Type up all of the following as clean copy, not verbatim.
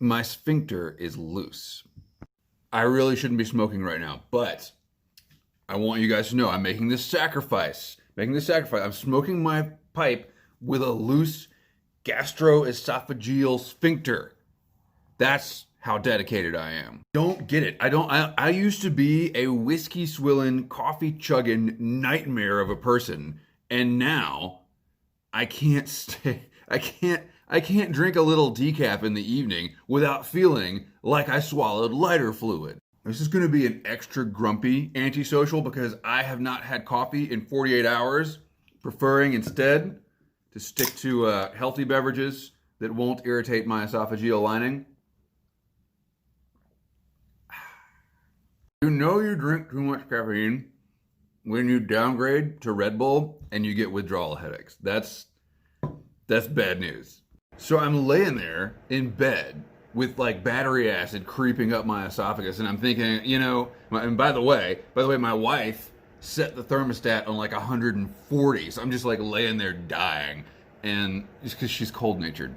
My sphincter is loose. I really shouldn't be smoking right now, but I want you guys to know I'm making this sacrifice. I'm smoking my pipe with a loose gastroesophageal sphincter. That's how dedicated I am. Don't get it. I used to be a whiskey swilling, coffee chugging nightmare of a person, and now I can't stay. I can't drink a little decaf in the evening without feeling like I swallowed lighter fluid. This is going to be an extra grumpy antisocial because I have not had coffee in 48 hours, preferring instead to stick to healthy beverages that won't irritate my esophageal lining. You know you drink too much caffeine when you downgrade to Red Bull and you get withdrawal headaches. That's bad news. So I'm laying there in bed with like battery acid creeping up my esophagus, and I'm thinking, and by the way, my wife set the thermostat on like 140, so I'm just like laying there dying, and just because she's cold-natured.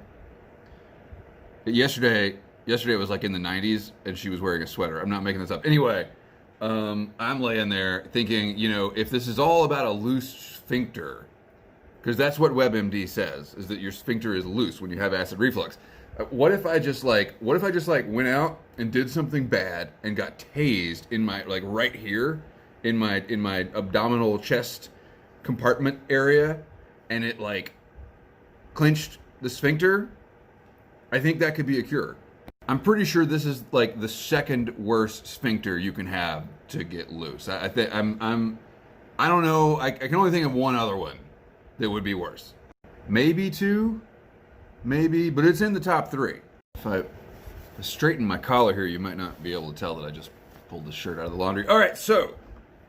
Yesterday it was like in the 90s, and she was wearing a sweater. I'm not making this up. Anyway, I'm laying there thinking, if this is all about a loose sphincter, because that's what WebMD says, is that your sphincter is loose when you have acid reflux. What if I just went out and did something bad and got tased in my, like right here in my abdominal chest compartment area, and it like clenched the sphincter? I think that could be a cure. I'm pretty sure this is like the second worst sphincter you can have to get loose. I don't know. I can only think of one other one that would be worse. Maybe two, but it's in the top three. If I straighten my collar here, you might not be able to tell that I just pulled the shirt out of the laundry. All right, so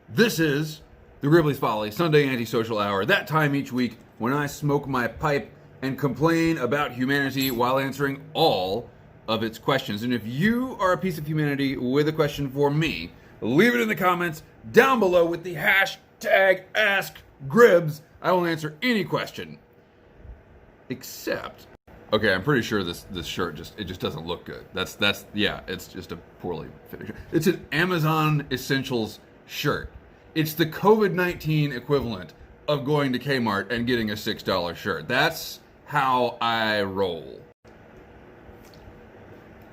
this is the Gribley's Folly Sunday Antisocial Hour. That time each week when I smoke my pipe and complain about humanity while answering all of its questions. And if you are a piece of humanity with a question for me, leave it in the comments down below with the hashtag AskGribs. I will answer any question, except, okay, I'm pretty sure this shirt just doesn't look good. It's just a poorly fitted shirt. It's an Amazon Essentials shirt. It's the COVID-19 equivalent of going to Kmart and getting a $6 shirt. That's how I roll.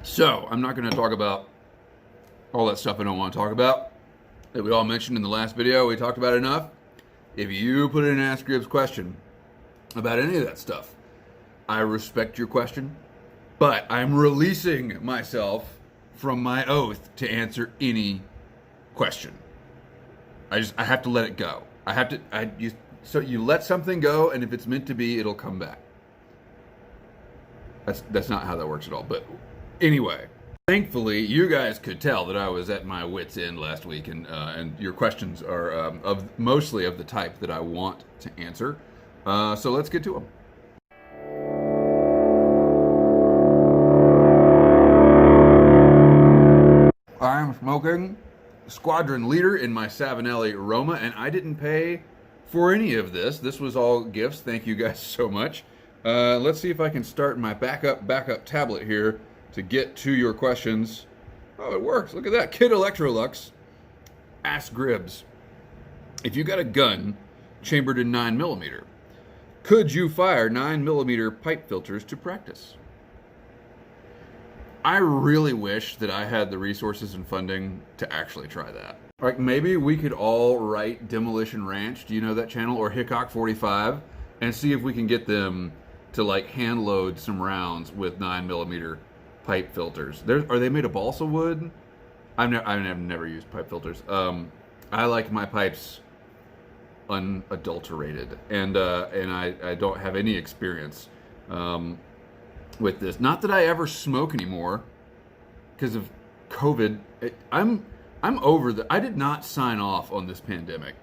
So, I'm not going to talk about all that stuff I don't want to talk about that we all mentioned in the last video. We talked about enough. If you put in an Ask Gribs question about any of that stuff, I respect your question, but I'm releasing myself from my oath to answer any question. I have to let it go. So you let something go, and if it's meant to be, it'll come back. That's not how that works at all. But anyway, thankfully, you guys could tell that I was at my wit's end last week, and your questions are mostly of the type that I want to answer. So let's get to them. I am smoking Squadron Leader in my Savinelli Roma, and I didn't pay for any of this. This was all gifts. Thank you guys so much. Let's see if I can start my backup tablet here to get to your questions. Oh, it works. Look at that. Kid Electrolux. Ask Gribs. If you got a gun chambered in 9mm, could you fire 9mm pipe filters to practice? I really wish that I had the resources and funding to actually try that. Like, maybe we could all write Demolition Ranch, do you know that channel, or Hickok 45, and see if we can get them to like hand load some rounds with 9mm pipe filters. Are they made of balsa wood? I've never used pipe filters. I like my pipes unadulterated, and I don't have any experience with this. Not that I ever smoke anymore because of COVID. I'm over I did not sign off on this pandemic.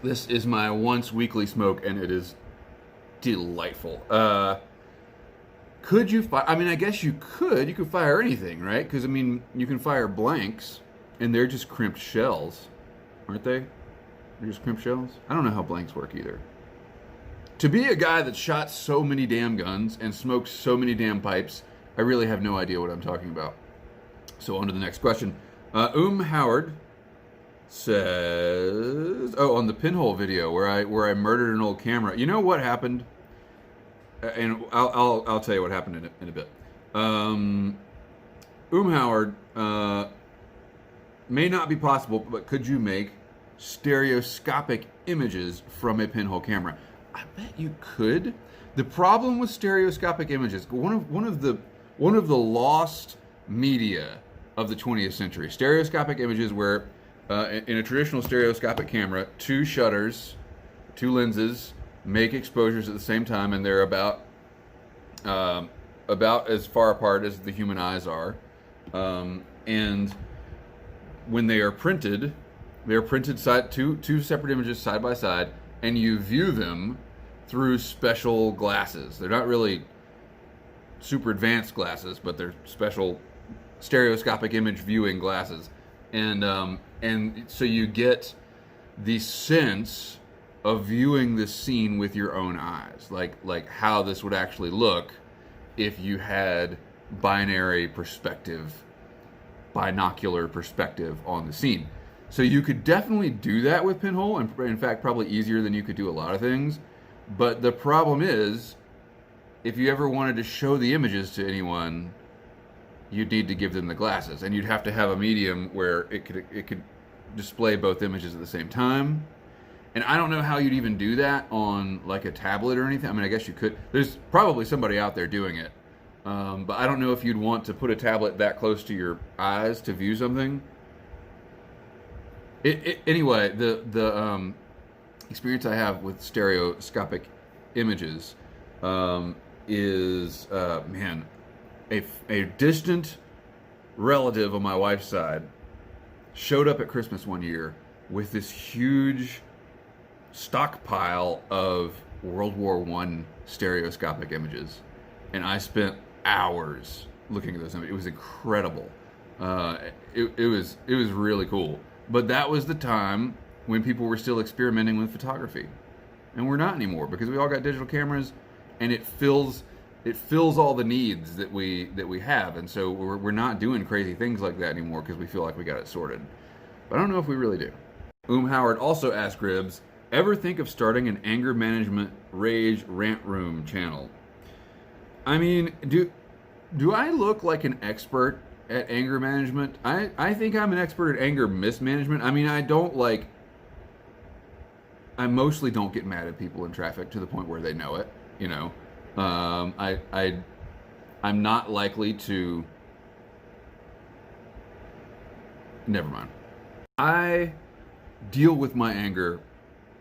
This is my once weekly smoke, and it is delightful. Could you fire? I mean, I guess you could. You could fire anything, right? Because, I mean, you can fire blanks, and they're just crimped shells, aren't they? They're just crimped shells? I don't know how blanks work either. To be a guy that shot so many damn guns and smoked so many damn pipes I really have no idea what I'm talking about. So on to the next question. Howard says, "Oh, on the pinhole video where I murdered an old camera. You know what happened? And I'll tell you what happened in a bit. Howard, may not be possible, but could you make stereoscopic images from a pinhole camera? I bet you could. The problem with stereoscopic images, one of the lost media of the 20th century, stereoscopic images where in a traditional stereoscopic camera, two shutters, two lenses make exposures at the same time, and they're about as far apart as the human eyes are, and when they are printed two separate images side by side, and you view them through special glasses. They're not really super advanced glasses, but they're special stereoscopic image viewing glasses, and so you get the sense of viewing this scene with your own eyes, like how this would actually look if you had binocular perspective on the scene. So you could definitely do that with pinhole, and in fact probably easier than you could do a lot of things. But the problem is, if you ever wanted to show the images to anyone, you'd need to give them the glasses, and you'd have to have a medium where it could display both images at the same time. And I don't know how you'd even do that on like a tablet or anything. I mean, I guess you could. There's probably somebody out there doing it. But I don't know if you'd want to put a tablet that close to your eyes to view something. Anyway, the experience I have with stereoscopic images is, man, a distant relative on my wife's side showed up at Christmas one year with this huge stockpile of World War I stereoscopic images, and I spent hours looking at those images. It was incredible. It was really cool. But that was the time when people were still experimenting with photography, and we're not anymore because we all got digital cameras, and it fills all the needs that we have, and so we're not doing crazy things like that anymore because we feel like we got it sorted. But I don't know if we really do. Howard also asked Gribbs, ever think of starting an anger management rage rant room channel? I mean, do I look like an expert at anger management? I think I'm an expert at anger mismanagement. I mean, I mostly don't get mad at people in traffic to the point where they know it, you know. I'm not likely to. Never mind. I deal with my anger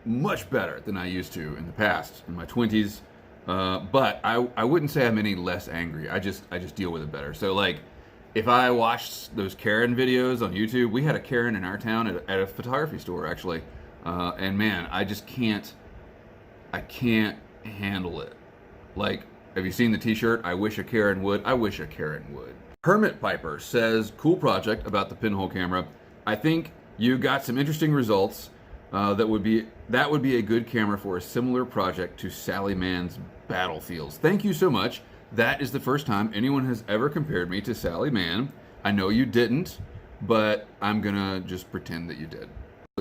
much better than I used to in the past, in my 20s. But I wouldn't say I'm any less angry. I just deal with it better. So like, if I watched those Karen videos on YouTube, we had a Karen in our town at a photography store actually, and man, I can't handle it. Like, have you seen the T-shirt? I wish a Karen would. I wish a Karen would. Hermit Piper says, cool project about the pinhole camera. I think you got some interesting results. That would be a good camera for a similar project to Sally Mann's Battlefields. Thank you so much. That is the first time anyone has ever compared me to Sally Mann. I know you didn't, but I'm gonna just pretend that you did.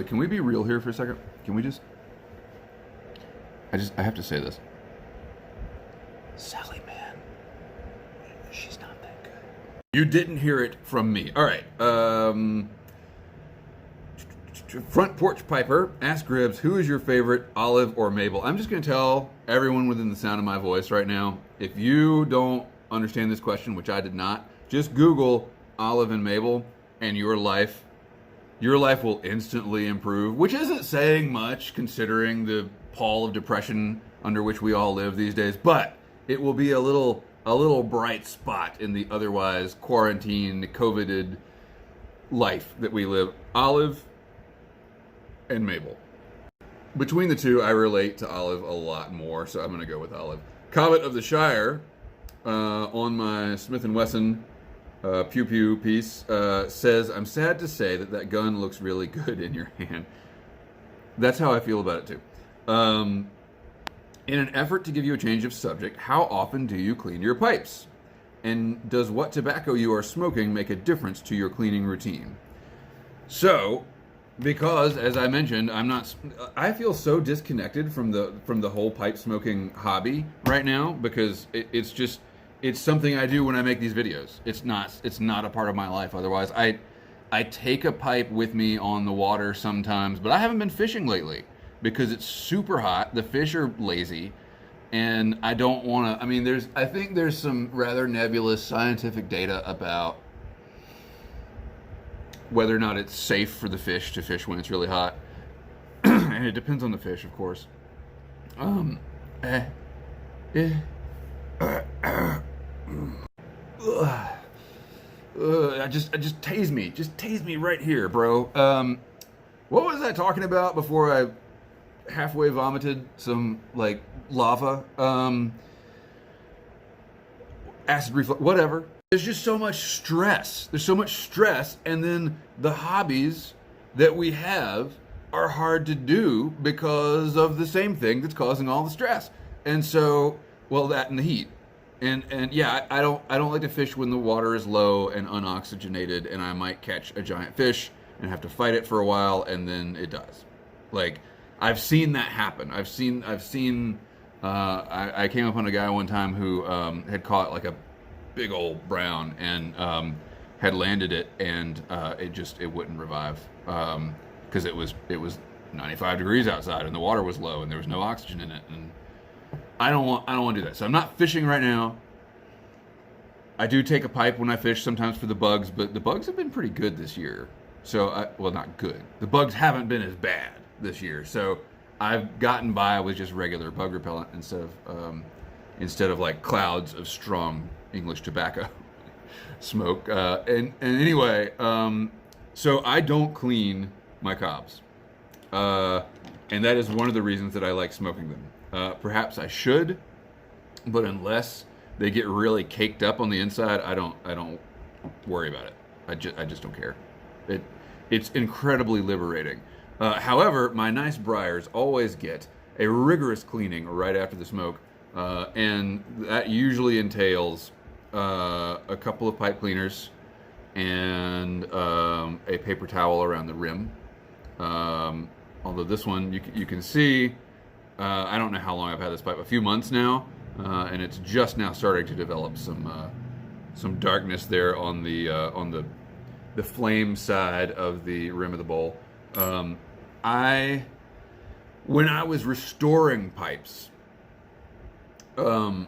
Can we be real here for a second? Can we just? I have to say this. Sally Mann, she's not that good. You didn't hear it from me. All right. Front Porch Piper asked Gribbs, who is your favorite, Olive or Mabel? I'm just going to tell everyone within the sound of my voice right now, if you don't understand this question, which I did not, just Google Olive and Mabel, and your life will instantly improve, which isn't saying much considering the pall of depression under which we all live these days, but it will be a little bright spot in the otherwise quarantined, COVIDed life that we live. Olive and Mabel. Between the two, I relate to Olive a lot more, so I'm going to go with Olive. Comet of the Shire, on my Smith & Wesson Pew Pew piece, says, I'm sad to say that gun looks really good in your hand. That's how I feel about it, too. In an effort to give you a change of subject, how often do you clean your pipes? And does what tobacco you are smoking make a difference to your cleaning routine? So, because as I mentioned, I feel so disconnected from the whole pipe smoking hobby right now because it's something I do when I make these videos. It's not a part of my life otherwise. I take a pipe with me on the water sometimes, but I haven't been fishing lately because it's super hot. The fish are lazy, and I don't want to. I mean, I think there's some rather nebulous scientific data about whether or not it's safe for the fish to fish when it's really hot, and it depends on the fish, of course. Um, eh, eh, just tase me. Just tase me right here, bro. What was I talking about before I halfway vomited some, like, lava? Acid reflux, whatever. There's just so much stress. There's so much stress, and then the hobbies that we have are hard to do because of the same thing that's causing all the stress. And so, well, that and the heat. And yeah, I don't like to fish when the water is low and unoxygenated, and I might catch a giant fish and have to fight it for a while, and then it dies. Like, I've seen that happen. I came upon a guy one time who had caught like a big old brown and had landed it, and it wouldn't revive because it was 95 degrees outside and the water was low and there was no oxygen in it, and I don't want to do that. So I'm not fishing right now. I do take a pipe when I fish sometimes for the bugs, but the bugs have been pretty good this year. So well, not good. The bugs haven't been as bad this year. So I've gotten by with just regular bug repellent instead of like clouds of strong English tobacco smoke. And anyway, so I don't clean my cobs. And that is one of the reasons that I like smoking them. Perhaps I should, but unless they get really caked up on the inside, I don't worry about it. I just don't care. It's incredibly liberating. However, my nice briars always get a rigorous cleaning right after the smoke, and that usually entails a couple of pipe cleaners and a paper towel around the rim. Although this one, you can see, I don't know how long I've had this pipe, a few months now, and it's just now starting to develop some darkness there on the flame side of the rim of the bowl. When I was restoring pipes, when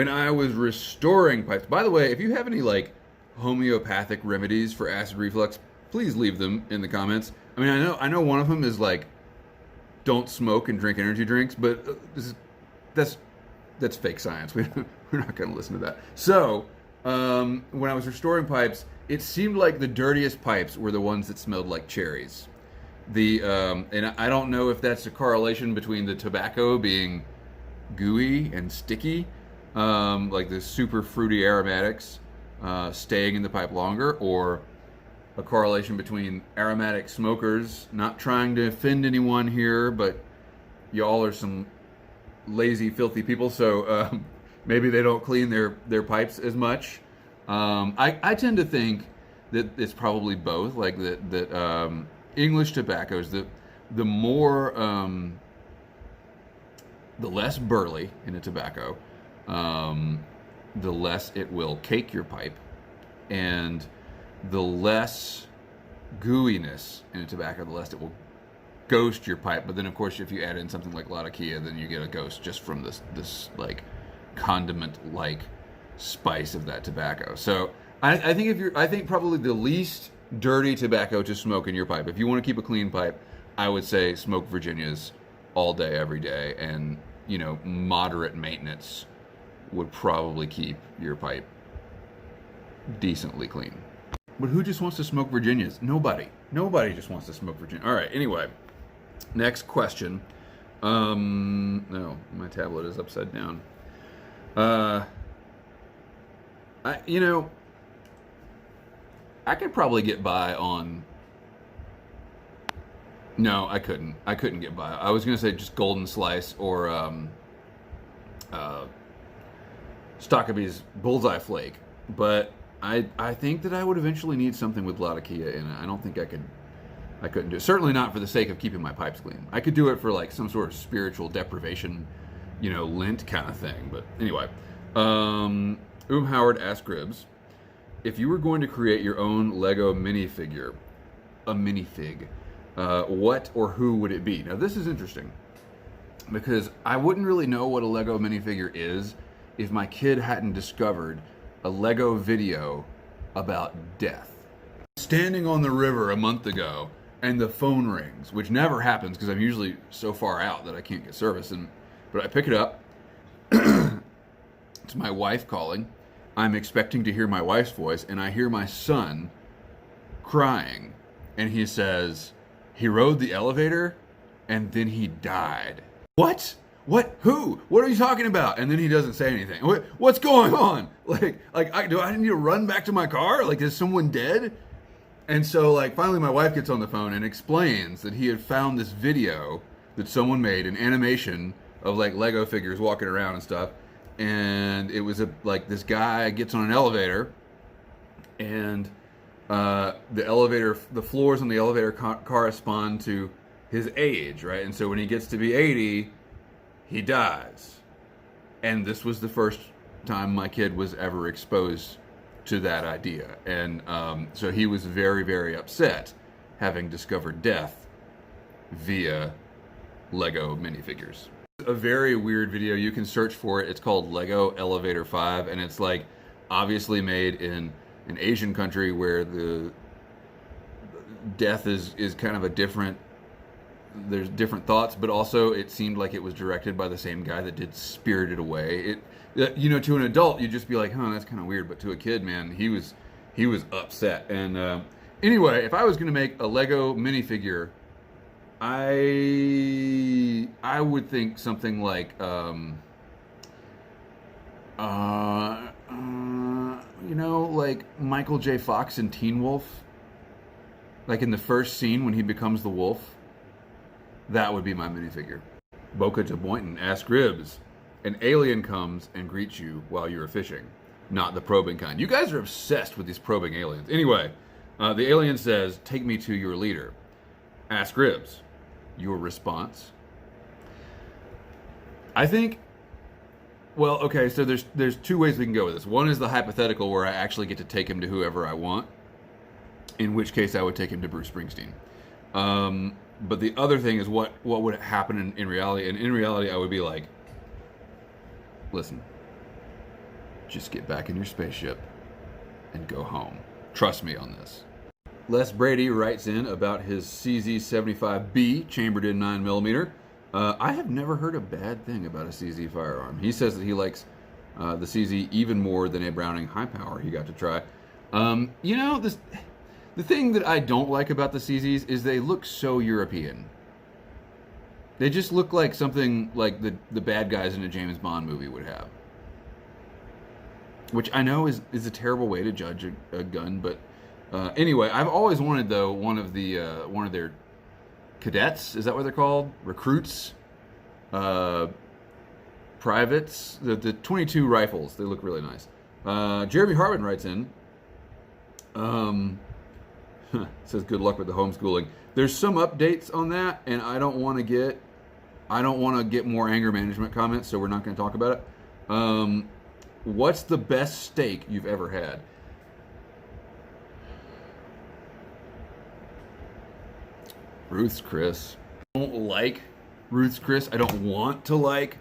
I was restoring pipes, by the way, if you have any like homeopathic remedies for acid reflux, please leave them in the comments. I mean, I know one of them is like, don't smoke and drink energy drinks, but that's fake science. We're not going to listen to that. So, when I was restoring pipes, it seemed like the dirtiest pipes were the ones that smelled like cherries. And I don't know if that's a correlation between the tobacco being gooey and sticky, like the super fruity aromatics staying in the pipe longer, or a correlation between aromatic smokers, not trying to offend anyone here, but y'all are some lazy, filthy people, so maybe they don't clean their pipes as much. I tend to think that it's probably both, like that English tobaccos, the more the less burley in a tobacco, the less it will cake your pipe, and the less gooiness in a tobacco, the less it will ghost your pipe. But then, of course, if you add in something like Latakia, then you get a ghost just from this like condiment-like spice of that tobacco. So I think probably the least dirty tobacco to smoke in your pipe, if you want to keep a clean pipe, I would say smoke Virginias all day, every day, and moderate maintenance would probably keep your pipe decently clean. But who just wants to smoke Virginias? Nobody just wants to smoke Virginia. All right, anyway, next question. No, my tablet is upside down. I could probably get by on No, I couldn't. I couldn't get by. I was gonna say just Golden Slice or uh, Stockaby's Bullseye Flake, but I think that I would eventually need something with Latakia in it. I don't think I couldn't do it. Certainly not for the sake of keeping my pipes clean. I could do it for like some sort of spiritual deprivation, lint kind of thing. But anyway, Howard asks Gribbs, if you were going to create your own Lego minifigure, a minifig, what or who would it be? Now this is interesting because I wouldn't really know what a Lego minifigure is if my kid hadn't discovered a Lego video about death. Standing on the river a month ago and the phone rings, which never happens because I'm usually so far out that I can't get service. But I pick it up. It's my wife calling. I'm expecting to hear my wife's voice, and I hear my son crying. And he says, he rode the elevator and then he died. What? What? Who? What are you talking about? And then he doesn't say anything. What's going on? Do I need to run back to my car? Like, is someone dead? And so, finally my wife gets on the phone and explains that he had found this video that someone made, an animation of, Lego figures walking around and stuff. And it was, this guy gets on an elevator, and the floors on the elevator correspond to his age, right? And so when he gets to be 80, he dies. And this was the first time my kid was ever exposed to that idea. And so he was very, very upset having discovered death via Lego minifigures. A very weird video. You can search for it. It's called Lego Elevator 5, and it's obviously made in an Asian country where the death is kind of a different, there's different thoughts, but also it seemed like it was directed by the same guy that did Spirited Away. To an adult, you'd just be like, huh, that's kind of weird, but to a kid, man, he was upset. And anyway, if I was going to make a Lego minifigure, I would think something like like Michael J. Fox in Teen Wolf, like in the first scene when he becomes the wolf. That would be my minifigure. Boca to Boynton asks Gribbs, an alien comes and greets you while you are fishing, not the probing kind. You guys are obsessed with these probing aliens. Anyway, the alien says, take me to your leader. Ask Gribbs, your response? I think, well, okay, so there's two ways we can go with this. One is the hypothetical where I actually get to take him to whoever I want, in which case I would take him to Bruce Springsteen. But the other thing is what would happen in reality? And in reality, I would be like, listen, just get back in your spaceship and go home. Trust me on this. Les Brady writes in about his CZ75B chambered in 9mm. I have never heard a bad thing about a CZ firearm. He says that he likes the CZ even more than a Browning high power he got to try. The thing that I don't like about the CZs is they look so European. They just look like something like the bad guys in a James Bond movie would have. Which I know is a terrible way to judge a gun, but anyway, I've always wanted, though, one of their cadets, is that what they're called? Recruits? Privates? The 22 rifles, they look really nice. Jeremy Harmon writes in, says good luck with the homeschooling. There's some updates on that, and I don't want to get more anger management comments, so we're not going to talk about it. What's the best steak you've ever had? Ruth's Chris. I don't like Ruth's Chris. I don't want to like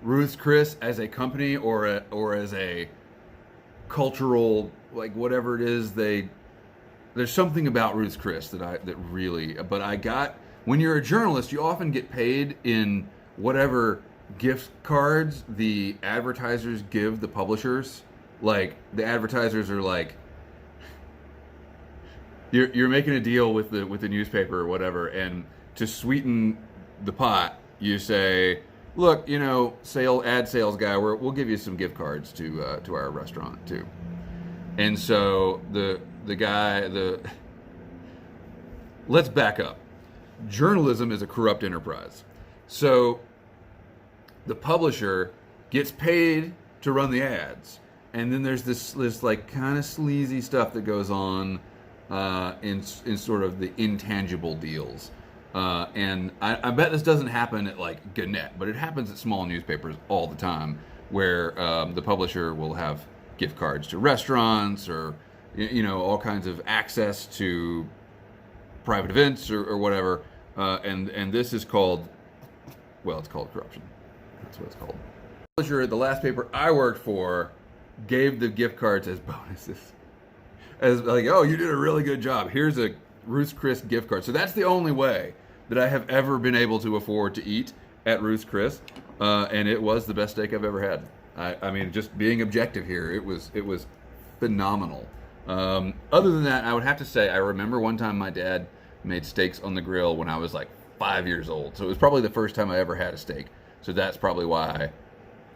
Ruth's Chris as a company or as a cultural, whatever it is. There's something about Ruth's Chris but when you're a journalist, you often get paid in whatever gift cards the advertisers give the publishers. The advertisers are you're making a deal with the newspaper or whatever, and to sweeten the pot, you say, look, ad sales guy, we'll give you some gift cards to our restaurant too. And so the guy, let's back up. journalism is a corrupt enterprise. So the publisher gets paid to run the ads, and then there's this like kind of sleazy stuff that goes on in sort of the intangible deals. And I bet this doesn't happen at like Gannett, but it happens at small newspapers all the time, where the publisher will have gift cards to restaurants, or all kinds of access to private events or whatever. And this is called, well, it's called corruption. That's what it's called. The publisher at the last paper I worked for gave the gift cards as bonuses. As like, oh, you did a really good job. Here's a Ruth's Chris gift card. So that's the only way that I have ever been able to afford to eat at Ruth's Chris. And it was the best steak I've ever had. I mean, just being objective here, it was phenomenal. Other than that, I would have to say, I remember one time my dad made steaks on the grill when I was like 5 years old. So it was probably the first time I ever had a steak. So that's probably why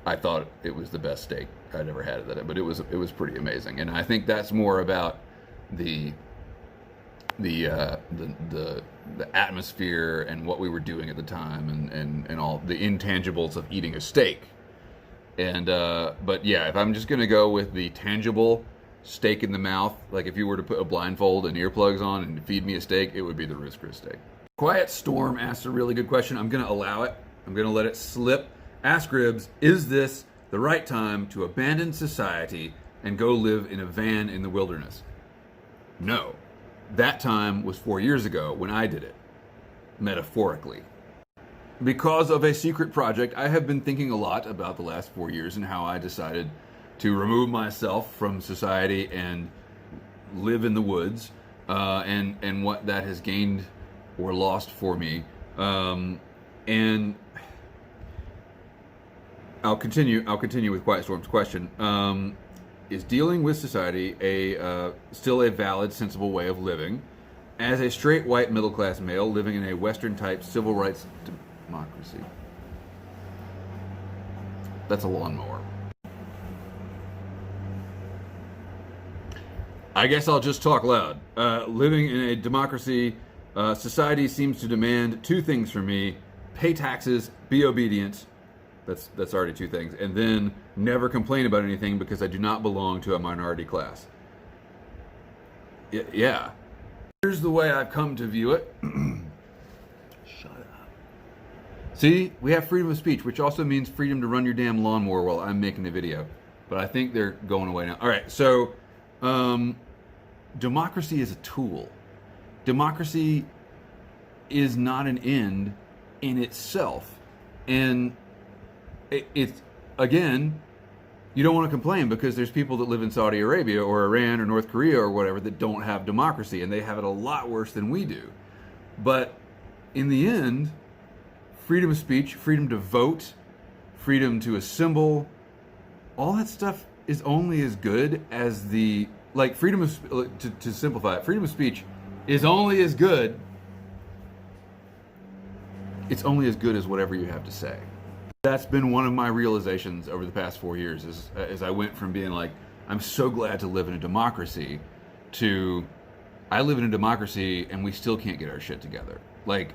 I thought it was the best steak I'd ever had. But it was pretty amazing. And I think that's more about the atmosphere and what we were doing at the time, and all the intangibles of eating a steak. And but yeah, if I'm just gonna go with the tangible steak in the mouth, like if you were to put a blindfold and earplugs on and feed me a steak, it would be the Ruth's Chris steak. Quiet Storm asked a really good question. I'm gonna allow it. I'm gonna let it slip. Ask Ribs, is this the right time to abandon society and go live in a van in the wilderness? No. That time was 4 years ago when I did it, metaphorically. Because of a secret project, I have been thinking a lot about the last 4 years and how I decided to remove myself from society and live in the woods, and what that has gained or lost for me. And I'll continue with Quiet Storm's question. Is dealing with society still a valid, sensible way of living? As a straight white middle class male living in a Western type civil rights democracy. That's a lawnmower. I guess I'll just talk loud. Living in a democracy, society seems to demand two things from me: pay taxes, be obedient. That's already two things. And then never complain about anything because I do not belong to a minority class. Yeah. Here's the way I've come to view it. Shut up. See, we have freedom of speech, which also means freedom to run your damn lawnmower while I'm making a video. But I think they're going away now. All right, so democracy is a tool. Democracy is not an end in itself. And it's, again, you don't want to complain because there's people that live in Saudi Arabia or Iran or North Korea or whatever that don't have democracy, and they have it a lot worse than we do. But in the end, freedom of speech, freedom to vote, freedom to assemble, all that stuff is only as good as the, like, freedom of, to simplify it, freedom of speech is only as good, it's only as good as whatever you have to say. That's been one of my realizations over the past 4 years, as I went from being like, I'm so glad to live in a democracy, to I live in a democracy and we still can't get our shit together. Like,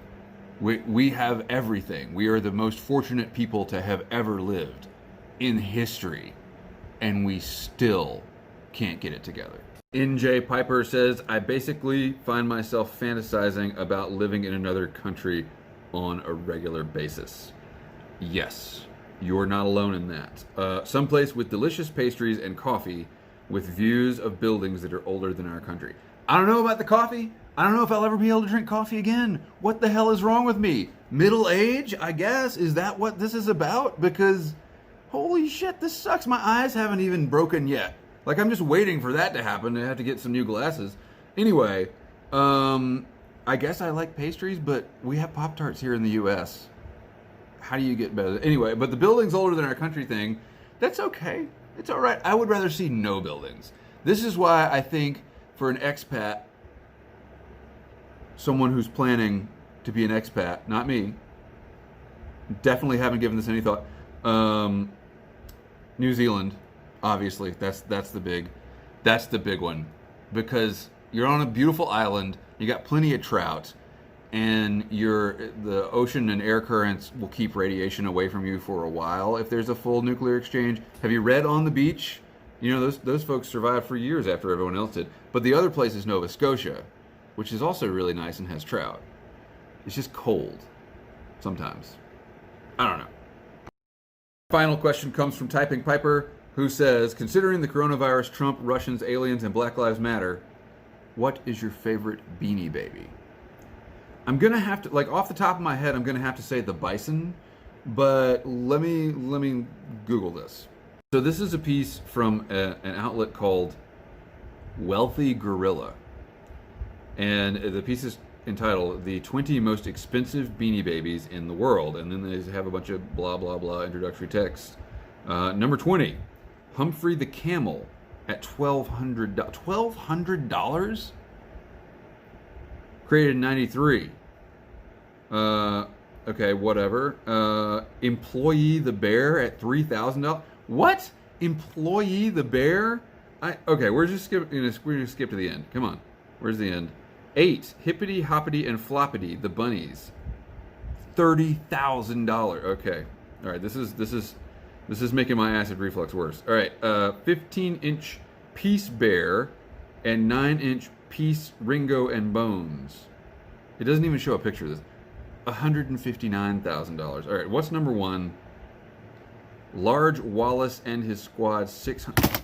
we have everything. We are the most fortunate people to have ever lived in history, and we still can't get it together. NJ Piper says, I basically find myself fantasizing about living in another country on a regular basis. Yes, you're not alone in that. Someplace with delicious pastries and coffee with views of buildings that are older than our country. I don't know about the coffee. I don't know if I'll ever be able to drink coffee again. What the hell is wrong with me? Middle age, I guess? Is that what this is about? Because, holy shit, this sucks. My eyes haven't even broken yet. Like, I'm just waiting for that to happen. I have to get some new glasses. Anyway, I guess I like pastries, but we have Pop-Tarts here in the U.S. How do you get better? Anyway, but the buildings older than our country thing, that's okay. It's all right. I would rather see no buildings. This is why I think for an expat, someone who's planning to be an expat, not me, definitely haven't given this any thought. New Zealand, obviously, that's the big one, because you're on a beautiful island, you got plenty of trout, and the ocean and air currents will keep radiation away from you for a while if there's a full nuclear exchange. Have you read On the Beach? You know, those folks survived for years after everyone else did. But the other place is Nova Scotia, which is also really nice and has trout. It's just cold sometimes. I don't know. Final question comes from Typing Piper, who says, considering the coronavirus, Trump, Russians, aliens, and Black Lives Matter, what is your favorite Beanie Baby? I'm gonna have to, like, off the top of my head, I'm gonna have to say the bison, but let me Google this. So this is a piece from an outlet called Wealthy Gorilla, and the piece is entitled "The 20 Most Expensive Beanie Babies in the World," and then they have a bunch of blah blah blah introductory text. Number 20, Humphrey the Camel at $1,200. Created in '93. Okay, whatever. Employee the Bear at $3,000. What? Employee the Bear? Okay, we're just gonna skip to the end. Come on, where's the end? 8, Hippity Hoppity and Floppity the Bunnies. $30,000. Okay, all right. This is making my acid reflux worse. All right, 15-inch Peace Bear and 9-inch Peace Ringo and Bones. It doesn't even show a picture of this. $159,000. All right, what's number 1? Large Wallace and his squad, 600.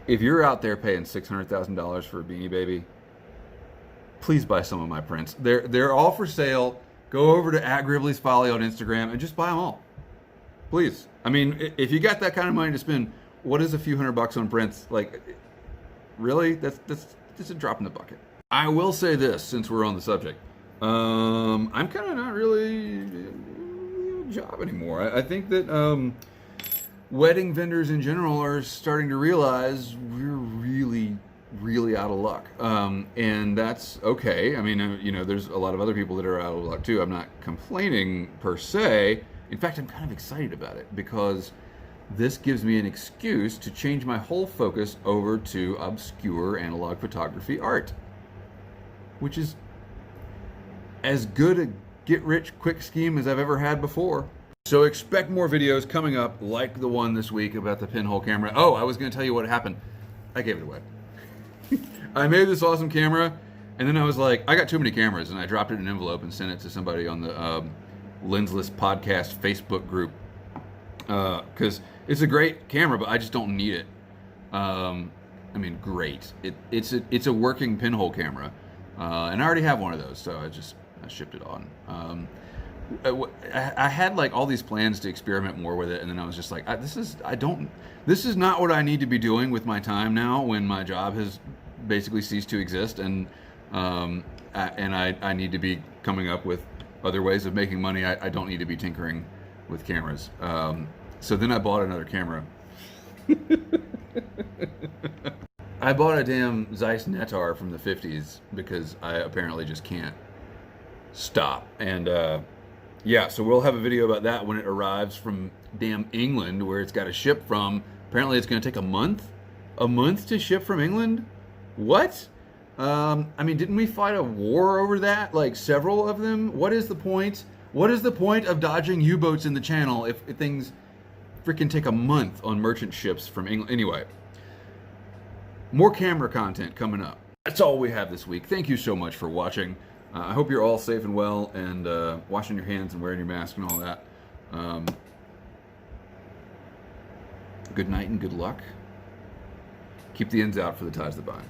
If you're out there paying $600,000 for a Beanie Baby, please buy some of my prints. They're all for sale. Go over to @Gribley's Folly on Instagram and just buy them all. Please. I mean, if you got that kind of money to spend, what is a few $100 on prints? Like, really? That's just a drop in the bucket. I will say this, since we're on the subject. I'm kind of not really a job anymore. I think that wedding vendors in general are starting to realize we're really out of luck. And that's okay. I mean, you know, there's a lot of other people that are out of luck too. I'm not complaining per se. In fact, I'm kind of excited about it because this gives me an excuse to change my whole focus over to obscure analog photography art, which is as good a get-rich-quick scheme as I've ever had before. So expect more videos coming up like the one this week about the pinhole camera. Oh, I was going to tell you what happened. I gave it away. I made this awesome camera, and then I was like, I got too many cameras, and I dropped it in an envelope and sent it to somebody on the Lensless Podcast Facebook group. Because it's a great camera, but I just don't need it. I mean, great. It's a working pinhole camera, and I already have one of those, so I shipped it on. I had like all these plans to experiment more with it, and then I was just like, this is not what I need to be doing with my time now when my job has basically ceased to exist, and I need to be coming up with other ways of making money. I don't need to be tinkering with cameras. So then I bought another camera. I bought a damn Zeiss Netar from the 50s because I apparently just can't stop. And yeah, so we'll have a video about that when it arrives from damn England, where it's got to ship from. Apparently it's going to take a month to ship from England. What? I mean, didn't we fight a war over that? Like several of them? What is the point? What is the point of dodging U-boats in the channel if things freaking take a month on merchant ships from England? Anyway, more camera content coming up. That's all we have this week. Thank you so much for watching. I hope you're all safe and well, and washing your hands and wearing your mask and all that. Good night and good luck. Keep the ends out for the ties that bind.